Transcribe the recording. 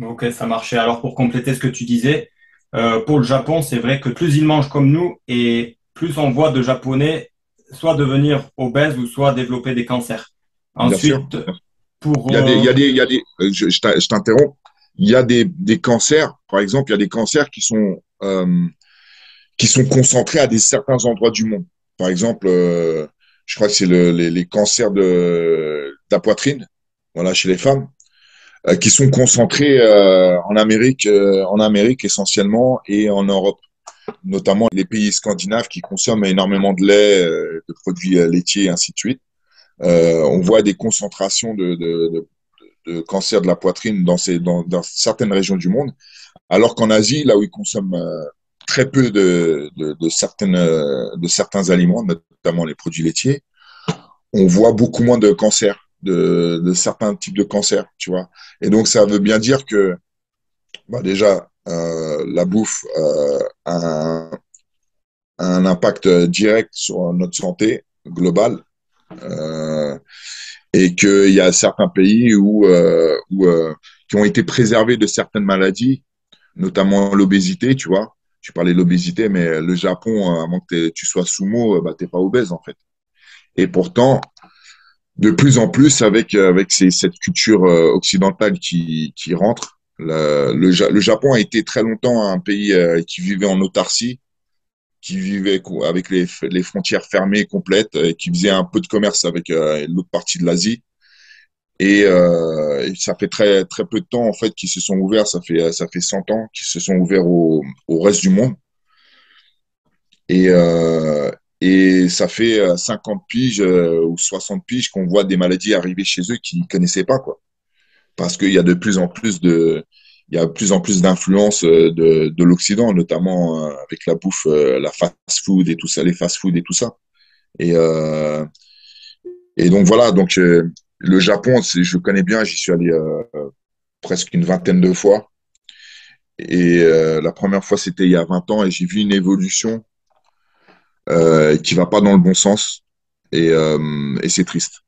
Ok, ça marchait. Alors pour compléter ce que tu disais, pour le Japon, c'est vrai que plus ils mangent comme nous et plus on voit de Japonais soit devenir obèses ou soit développer des cancers. Bien sûr. Ensuite, pour... Il y a des, il y a des, il y a des, je t'interromps. Il y a des cancers, par exemple, il y a des cancers qui sont concentrés à des certains endroits du monde. Par exemple, je crois que c'est les cancers de la poitrine, voilà, chez les femmes, qui sont concentrés en Amérique essentiellement et en Europe, notamment les pays scandinaves qui consomment énormément de lait, de produits laitiers et ainsi de suite. On voit des concentrations de cancer de la poitrine dans certaines régions du monde, alors qu'en Asie, là où ils consomment très peu de certains aliments, notamment les produits laitiers, on voit beaucoup moins de cancers, de certains types de cancers, tu vois. Et donc, ça veut bien dire que, bah, déjà, la bouffe a un impact direct sur notre santé globale. Euh, et qu'il y a certains pays qui ont été préservés de certaines maladies, notamment l'obésité, tu vois. Tu parlais de l'obésité, mais le Japon, avant que tu sois sumo, bah, t'es pas obèse, en fait. Et pourtant, de plus en plus, avec cette culture occidentale qui rentre, le Japon a été très longtemps un pays qui vivait en autarcie, qui vivait avec les frontières fermées complètes, qui faisait un peu de commerce avec l'autre partie de l'Asie. Et ça fait très peu de temps en fait qu'ils se sont ouverts. Ça fait 100 ans qu'ils se sont ouverts au reste du monde. Et et ça fait 50 piges ou 60 piges qu'on voit des maladies arriver chez eux qu'ils ne connaissaient pas, quoi. Parce qu'il y a de plus en plus il y a de plus en plus d'influence de l'Occident, notamment avec la bouffe, la fast-food et tout ça, les fast-food et tout ça. Et, euh, et donc voilà, donc le Japon, je connais bien, j'y suis allé presque une vingtaine de fois. Et la première fois, c'était il y a 20 ans et j'ai vu une évolution qui va pas dans le bon sens et c'est triste.